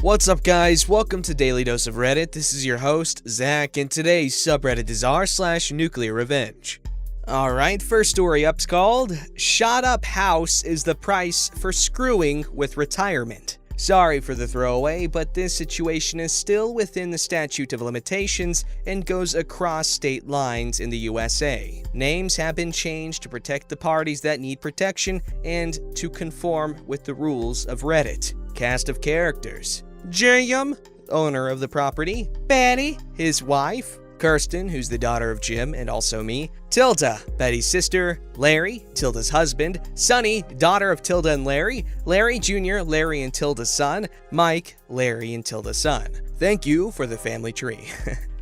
What's up, guys? Welcome to Daily Dose of Reddit. This is your host, Zach, and today's subreddit is r/NuclearRevenge. Alright, first story up's called, Shot Up House is the Price for Screwing with Retirement. Sorry for the throwaway, but this situation is still within the statute of limitations and goes across state lines in the USA. Names have been changed to protect the parties that need protection and to conform with the rules of Reddit. Cast of characters: Jim, owner of the property; Betty, his wife; Kirsten, who's the daughter of Jim and also me; Tilda, Betty's sister; Larry, Tilda's husband; Sunny, daughter of Tilda and Larry; Larry Jr., Larry and Tilda's son; Mike, Larry and Tilda's son. Thank you for the family tree.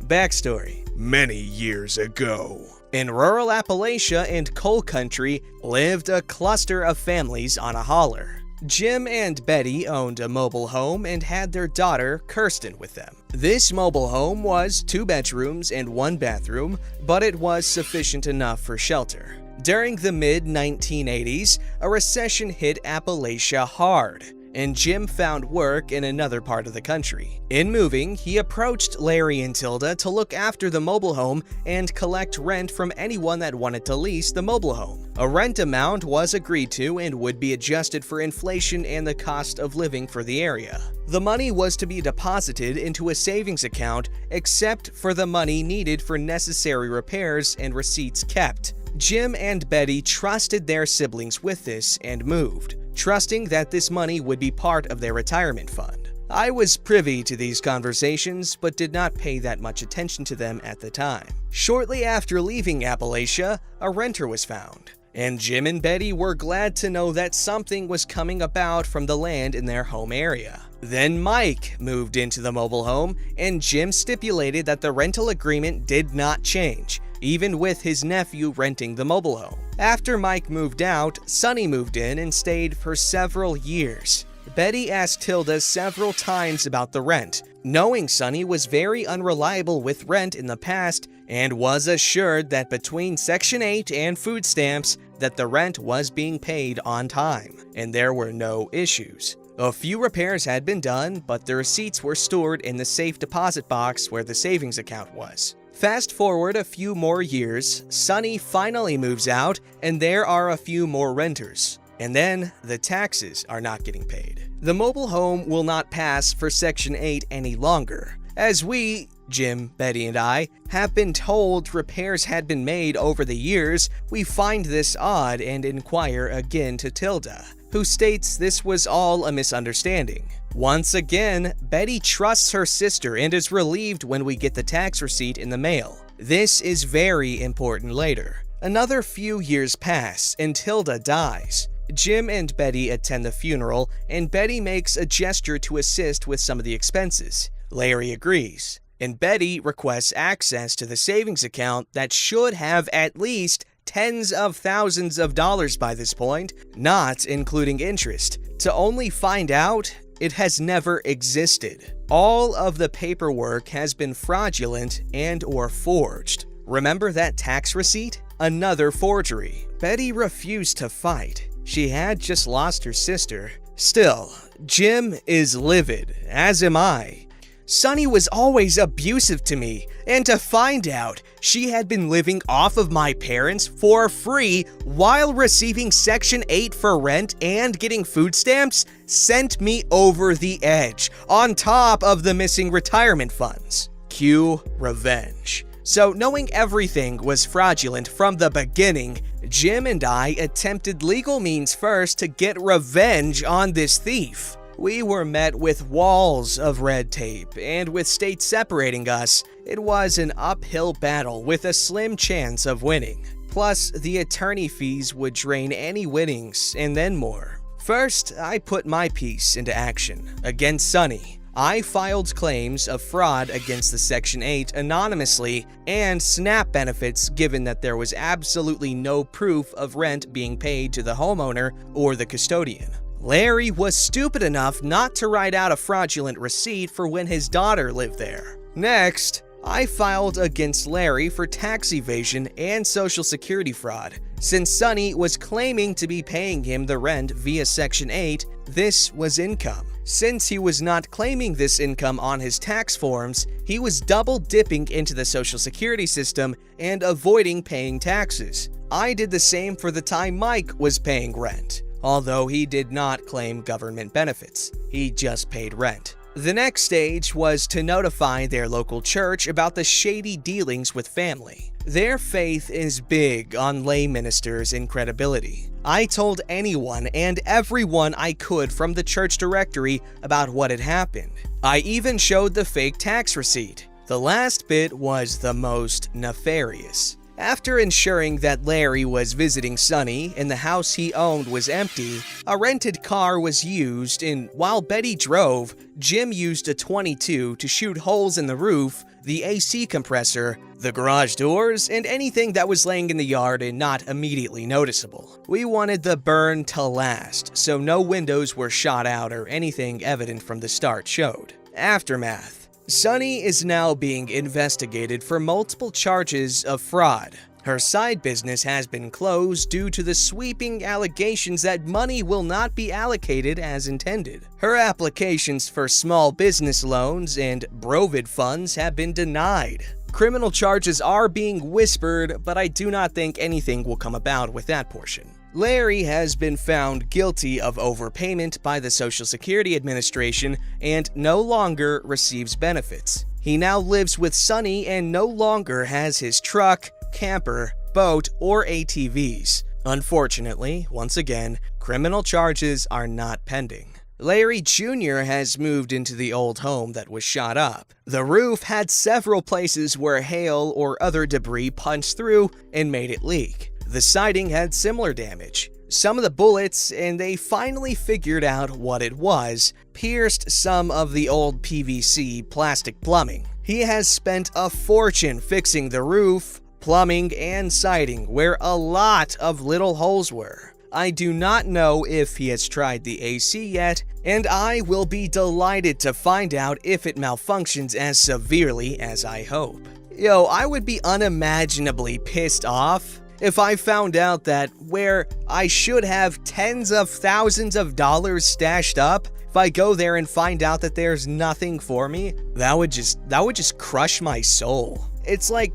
Backstory: many years ago, in rural Appalachia and coal country lived a cluster of families on a holler. Jim and Betty owned a mobile home and had their daughter, Kirsten, with them. This mobile home was 2 bedrooms and 1 bathroom, but it was sufficient enough for shelter. During the mid-1980s, a recession hit Appalachia hard, and Jim found work in another part of the country. In moving, he approached Larry and Tilda to look after the mobile home and collect rent from anyone that wanted to lease the mobile home. A rent amount was agreed to and would be adjusted for inflation and the cost of living for the area. The money was to be deposited into a savings account, except for the money needed for necessary repairs and receipts kept. Jim and Betty trusted their siblings with this and moved, trusting that this money would be part of their retirement fund. I was privy to these conversations, but did not pay that much attention to them at the time. Shortly after leaving Appalachia, a renter was found, and Jim and Betty were glad to know that something was coming about from the land in their home area. Then Mike moved into the mobile home, and Jim stipulated that the rental agreement did not change, even with his nephew renting the mobile home. After Mike moved out, Sunny moved in and stayed for several years. Betty asked Tilda several times about the rent, knowing Sunny was very unreliable with rent in the past and was assured that between Section 8 and food stamps that the rent was being paid on time, and there were no issues. A few repairs had been done, but the receipts were stored in the safe deposit box where the savings account was. Fast forward a few more years, Sunny finally moves out, and there are a few more renters. And then, the taxes are not getting paid. The mobile home will not pass for Section 8 any longer. As we, Jim, Betty, and I, have been told repairs had been made over the years, we find this odd and inquire again to Tilda, who states this was all a misunderstanding. Once again, Betty trusts her sister and is relieved when we get the tax receipt in the mail. This is very important later. Another few years pass and Tilda dies. Jim and Betty attend the funeral, and Betty makes a gesture to assist with some of the expenses. Larry agrees, and Betty requests access to the savings account that should have at least tens of thousands of dollars by this point, not including interest, to only find out it has never existed. All of the paperwork has been fraudulent and/or forged. Remember that tax receipt? Another forgery. Betty refused to fight. She had just lost her sister. Still, Jim is livid, as am I. Sunny was always abusive to me, and to find out she had been living off of my parents for free while receiving Section 8 for rent and getting food stamps sent me over the edge, on top of the missing retirement funds. Cue revenge. So, knowing everything was fraudulent from the beginning, Jim and I attempted legal means first to get revenge on this thief. We were met with walls of red tape, and with states separating us, it was an uphill battle with a slim chance of winning. Plus, the attorney fees would drain any winnings, and then more. First, I put my piece into action against Sunny. I filed claims of fraud against the Section 8 anonymously and SNAP benefits, given that there was absolutely no proof of rent being paid to the homeowner or the custodian. Larry was stupid enough not to write out a fraudulent receipt for when his daughter lived there. Next, I filed against Larry for tax evasion and Social Security fraud. Since Sunny was claiming to be paying him the rent via Section 8, this was income. Since he was not claiming this income on his tax forms, he was double dipping into the Social Security system and avoiding paying taxes. I did the same for the time Mike was paying rent, although he did not claim government benefits. He just paid rent. The next stage was to notify their local church about the shady dealings with family. Their faith is big on lay ministers and credibility. I told anyone and everyone I could from the church directory about what had happened. I even showed the fake tax receipt. The last bit was the most nefarious. After ensuring that Larry was visiting Sonny and the house he owned was empty, a rented car was used, and while Betty drove, Jim used a .22 to shoot holes in the roof, the AC compressor, the garage doors, and anything that was laying in the yard and not immediately noticeable. We wanted the burn to last, so no windows were shot out or anything evident from the start showed. Aftermath. Sonny is now being investigated for multiple charges of fraud. Her side business has been closed due to the sweeping allegations that money will not be allocated as intended. Her applications for small business loans and Brovid funds have been denied. Criminal charges are being whispered, but I do not think anything will come about with that portion. Larry has been found guilty of overpayment by the Social Security Administration and no longer receives benefits. He now lives with Sonny and no longer has his truck, camper, boat, or ATVs. Unfortunately, once again, criminal charges are not pending. Larry Jr. has moved into the old home that was shot up. The roof had several places where hail or other debris punched through and made it leak. The siding had similar damage. Some of the bullets, and they finally figured out what it was, pierced some of the old PVC plastic plumbing. He has spent a fortune fixing the roof, plumbing, and siding where a lot of little holes were. I do not know if he has tried the AC yet, and I will be delighted to find out if it malfunctions as severely as I hope. Yo, I would be unimaginably pissed off if I found out that where I should have tens of thousands of dollars stashed up, if I go there and find out that there's nothing for me, that would just crush my soul. It's like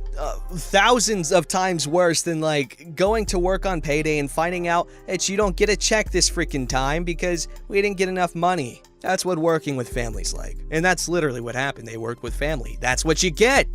thousands of times worse than like going to work on payday and finding out that you don't get a check this freaking time because we didn't get enough money. That's what working with family's like. And that's literally what happened. They worked with family. That's what you get.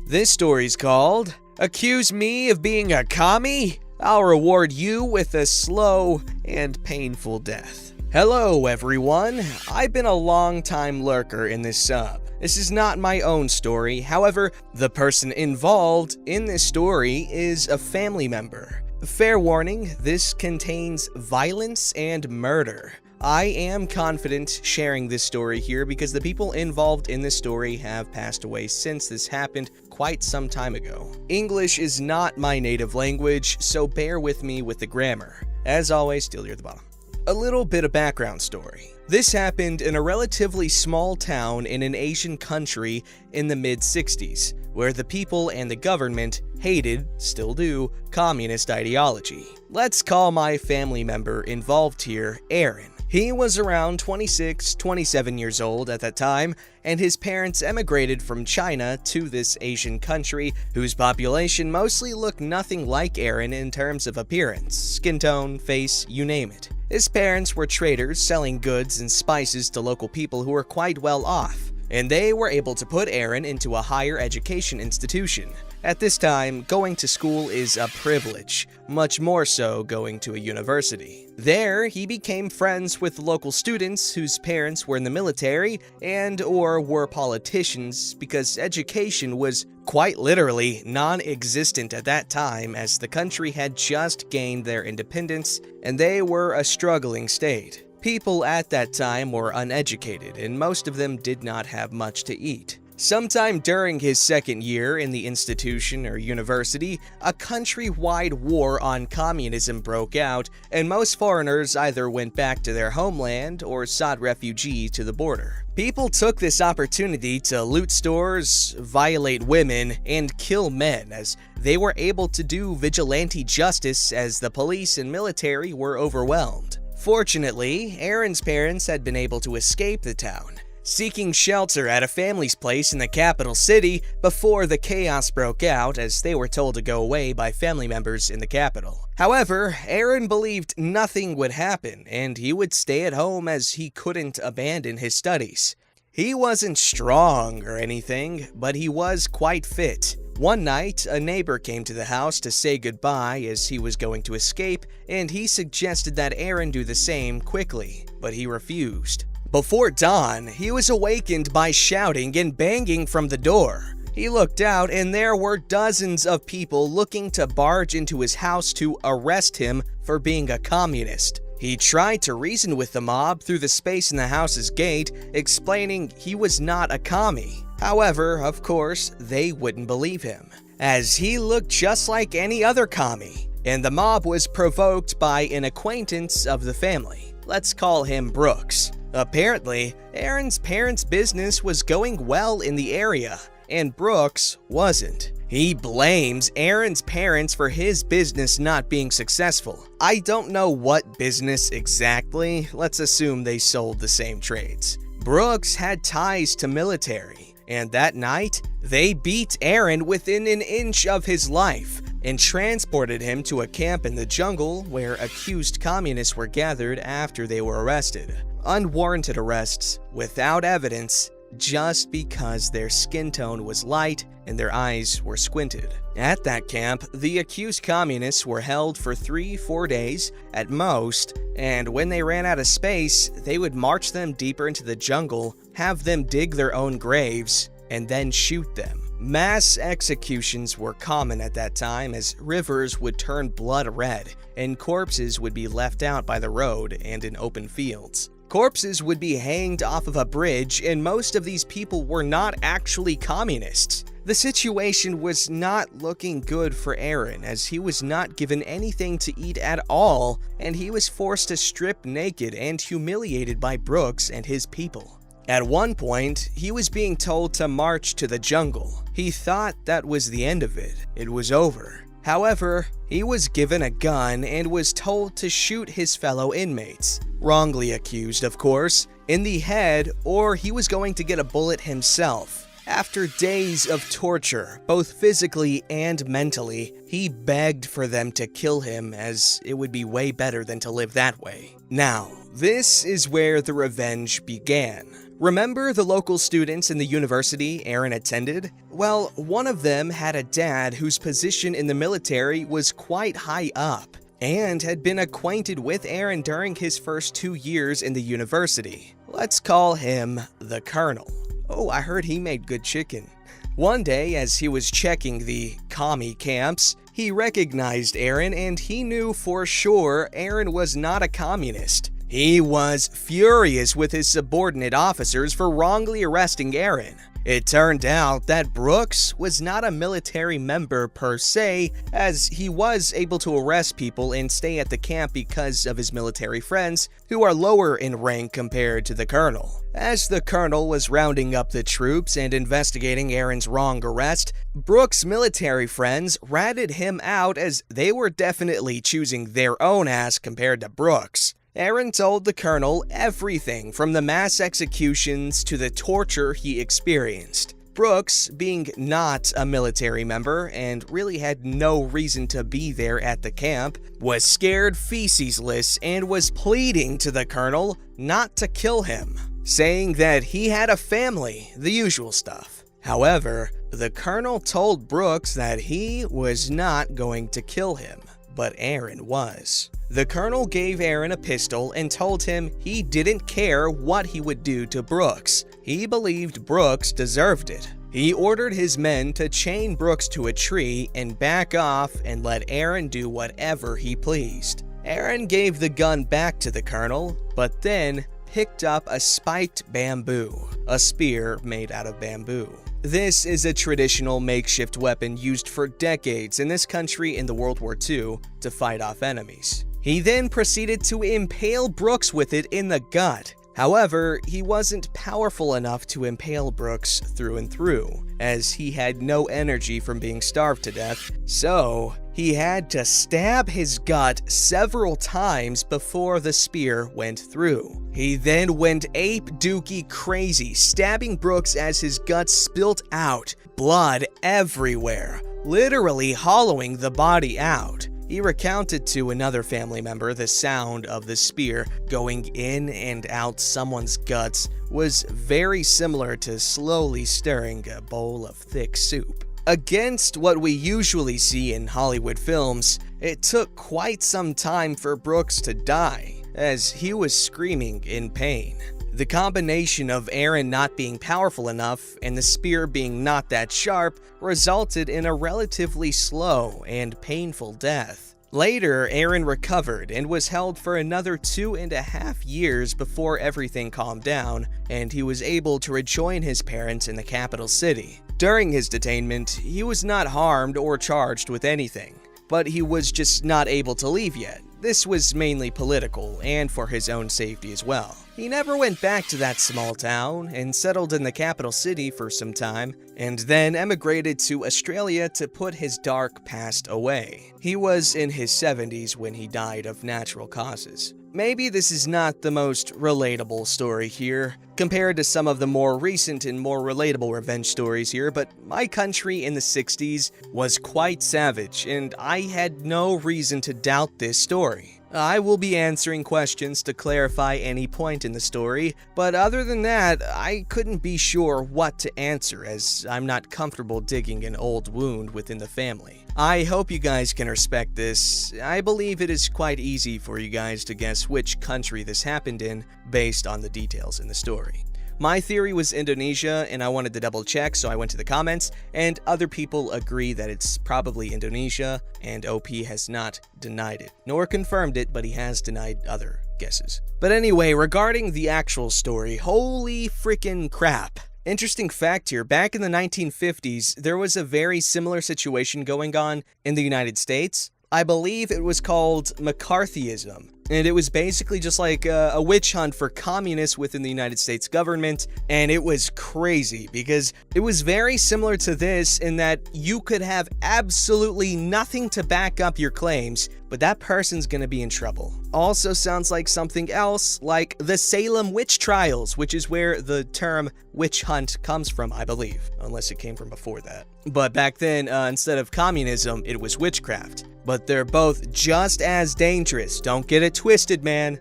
This story's called Accuse Me of Being a Commie? I'll reward you with a slow and painful death. Hello everyone, I've been a long-time lurker in this sub. This is not my own story, however, the person involved in this story is a family member. Fair warning, this contains violence and murder. I am confident sharing this story here because the people involved in this story have passed away since this happened quite some time ago. English is not my native language, so bear with me with the grammar. As always, still near the bottom. A little bit of background story. This happened in a relatively small town in an Asian country in the mid-60s, where the people and the government hated, still do, communist ideology. Let's call my family member involved here Aaron. He was around 26, 27 years old at that time, and his parents emigrated from China to this Asian country, whose population mostly looked nothing like Aaron in terms of appearance, skin tone, face, you name it. His parents were traders selling goods and spices to local people who were quite well off, and they were able to put Aaron into a higher education institution. At this time, going to school is a privilege, much more so going to a university. There, he became friends with local students whose parents were in the military and/or were politicians because education was quite literally non-existent at that time as the country had just gained their independence and they were a struggling state. People at that time were uneducated and most of them did not have much to eat. Sometime during his second year in the institution or university, a countrywide war on communism broke out, and most foreigners either went back to their homeland or sought refuge to the border. People took this opportunity to loot stores, violate women, and kill men, as they were able to do vigilante justice as the police and military were overwhelmed. Fortunately, Aaron's parents had been able to escape the town, seeking shelter at a family's place in the capital city before the chaos broke out, as they were told to go away by family members in the capital. However, Aaron believed nothing would happen, and he would stay at home as he couldn't abandon his studies. He wasn't strong or anything, but he was quite fit. One night, a neighbor came to the house to say goodbye as he was going to escape, and he suggested that Aaron do the same quickly, but he refused. Before dawn, he was awakened by shouting and banging from the door. He looked out and there were dozens of people looking to barge into his house to arrest him for being a communist. He tried to reason with the mob through the space in the house's gate, explaining he was not a commie. However, of course, they wouldn't believe him, as he looked just like any other commie, and the mob was provoked by an acquaintance of the family. Let's call him Brooks. Apparently, Aaron's parents' business was going well in the area, and Brooks wasn't. He blames Aaron's parents for his business not being successful. I don't know what business exactly, let's assume they sold the same trades. Brooks had ties to military, and that night, they beat Aaron within an inch of his life and transported him to a camp in the jungle where accused communists were gathered after they were arrested. Unwarranted arrests, without evidence, just because their skin tone was light and their eyes were squinted. At that camp, the accused communists were held for 3-4 days at most, and when they ran out of space, they would march them deeper into the jungle, have them dig their own graves, and then shoot them. Mass executions were common at that time, as rivers would turn blood red, and corpses would be left out by the road and in open fields. Corpses would be hanged off of a bridge, and most of these people were not actually communists. The situation was not looking good for Aaron, as he was not given anything to eat at all, and he was forced to strip naked and humiliated by Brooks and his people. At one point, he was being told to march to the jungle. He thought that was the end of it. It was over. However, he was given a gun and was told to shoot his fellow inmates. Wrongly accused, of course, in the head, or he was going to get a bullet himself. After days of torture, both physically and mentally, he begged for them to kill him, as it would be way better than to live that way. Now, this is where the revenge began. Remember the local students in the university Aaron attended? Well, one of them had a dad whose position in the military was quite high up, and had been acquainted with Aaron during his first 2 years in the university. Let's call him the Colonel. Oh, I heard he made good chicken. One day, as he was checking the commie camps, he recognized Aaron, and he knew for sure Aaron was not a communist. He was furious with his subordinate officers for wrongly arresting Aaron. It turned out that Brooks was not a military member per se, as he was able to arrest people and stay at the camp because of his military friends, who are lower in rank compared to the colonel. As the colonel was rounding up the troops and investigating Aaron's wrong arrest, Brooks' military friends ratted him out, as they were definitely choosing their own ass compared to Brooks. Aaron told the colonel everything from the mass executions to the torture he experienced. Brooks, being not a military member and really had no reason to be there at the camp, was scared feces-less and was pleading to the colonel not to kill him, saying that he had a family, the usual stuff. However, the colonel told Brooks that he was not going to kill him, but Aaron was. The colonel gave Aaron a pistol and told him he didn't care what he would do to Brooks. He believed Brooks deserved it. He ordered his men to chain Brooks to a tree and back off and let Aaron do whatever he pleased. Aaron gave the gun back to the colonel, but then picked up a spiked bamboo, a spear made out of bamboo. This is a traditional makeshift weapon used for decades in this country in the World War II to fight off enemies. He then proceeded to impale Brooks with it in the gut, However, he wasn't powerful enough to impale Brooks through and through, as he had no energy from being starved to death, so he had to stab his gut several times before the spear went through. He then went ape-dookie crazy, stabbing Brooks as his gut spilt out, blood everywhere, literally hollowing the body out. He recounted to another family member the sound of the spear going in and out someone's guts was very similar to slowly stirring a bowl of thick soup. Against what we usually see in Hollywood films, it took quite some time for Brooks to die, as he was screaming in pain. The combination of Aaron not being powerful enough and the spear being not that sharp resulted in a relatively slow and painful death. Later, Aaron recovered and was held for another 2.5 years before everything calmed down, and he was able to rejoin his parents in the capital city. During his detainment, he was not harmed or charged with anything, but he was just not able to leave yet. This was mainly political and for his own safety as well. He never went back to that small town and settled in the capital city for some time, and then emigrated to Australia to put his dark past away. He was in his 70s when he died of natural causes. Maybe this is not the most relatable story here, compared to some of the more recent and more relatable revenge stories here, but my country in the 60s was quite savage, and I had no reason to doubt this story. I will be answering questions to clarify any point in the story, but other than that, I couldn't be sure what to answer as I'm not comfortable digging an old wound within the family. I hope you guys can respect this. I believe it is quite easy for you guys to guess which country this happened in based on the details in the story. My theory was Indonesia, and I wanted to double check, so I went to the comments, and other people agree that it's probably Indonesia, and OP has not denied it, nor confirmed it, but he has denied other guesses. But anyway, regarding the actual story, holy freaking crap. Interesting fact here, back in the 1950s, there was a very similar situation going on in the United States. I believe it was called McCarthyism, and it was basically just like a witch hunt for communists within the United States government, and it was crazy because it was very similar to this in that you could have absolutely nothing to back up your claims, but that person's gonna be in trouble. Also sounds like something else, like the Salem witch trials, which is where the term witch hunt comes from, I believe, unless it came from before that. But back then, instead of communism, it was witchcraft. But they're both just as dangerous, don't get it twisted, man.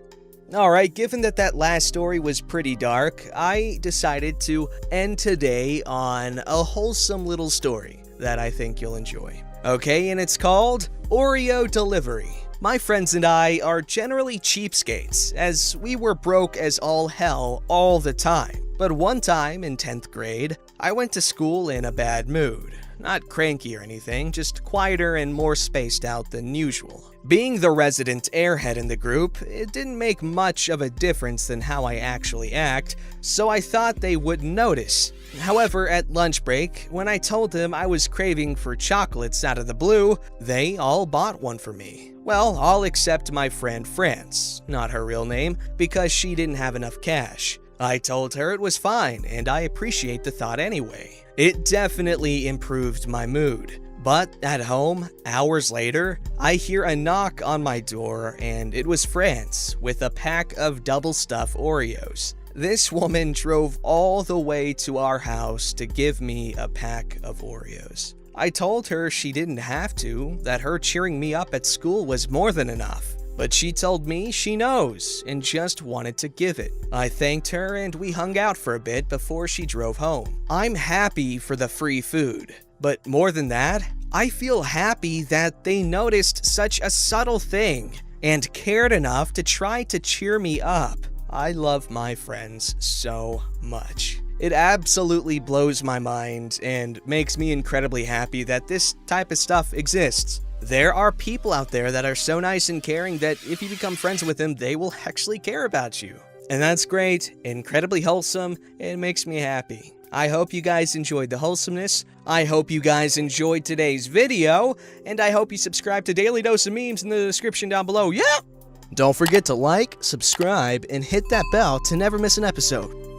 Alright, given that that last story was pretty dark, I decided to end today on a wholesome little story that I think you'll enjoy. Okay, and it's called Oreo Delivery. My friends and I are generally cheapskates, as we were broke as all hell all the time. But one time in 10th grade, I went to school in a bad mood. Not cranky or anything, just quieter and more spaced out than usual. Being the resident airhead in the group, it didn't make much of a difference than how I actually act, so I thought they wouldn't notice. However, at lunch break, when I told them I was craving for chocolates out of the blue, they all bought one for me. Well, all except my friend France, not her real name, because she didn't have enough cash. I told her it was fine, and I appreciate the thought anyway. It definitely improved my mood. But at home, hours later, I hear a knock on my door, and it was France with a pack of double-stuffed Oreos. This woman drove all the way to our house to give me a pack of Oreos. I told her she didn't have to, that her cheering me up at school was more than enough. But she told me she knows and just wanted to give it. I thanked her and we hung out for a bit before she drove home. I'm happy for the free food, but more than that, I feel happy that they noticed such a subtle thing and cared enough to try to cheer me up. I love my friends so much. It absolutely blows my mind and makes me incredibly happy that this type of stuff exists. There are people out there that are so nice and caring that if you become friends with them, they will actually care about you. And that's great, incredibly wholesome, and makes me happy. I hope you guys enjoyed the wholesomeness, I hope you guys enjoyed today's video, and I hope you subscribe to Daily Dose of Memes in the description down below. Yeah! Don't forget to like, subscribe, and hit that bell to never miss an episode.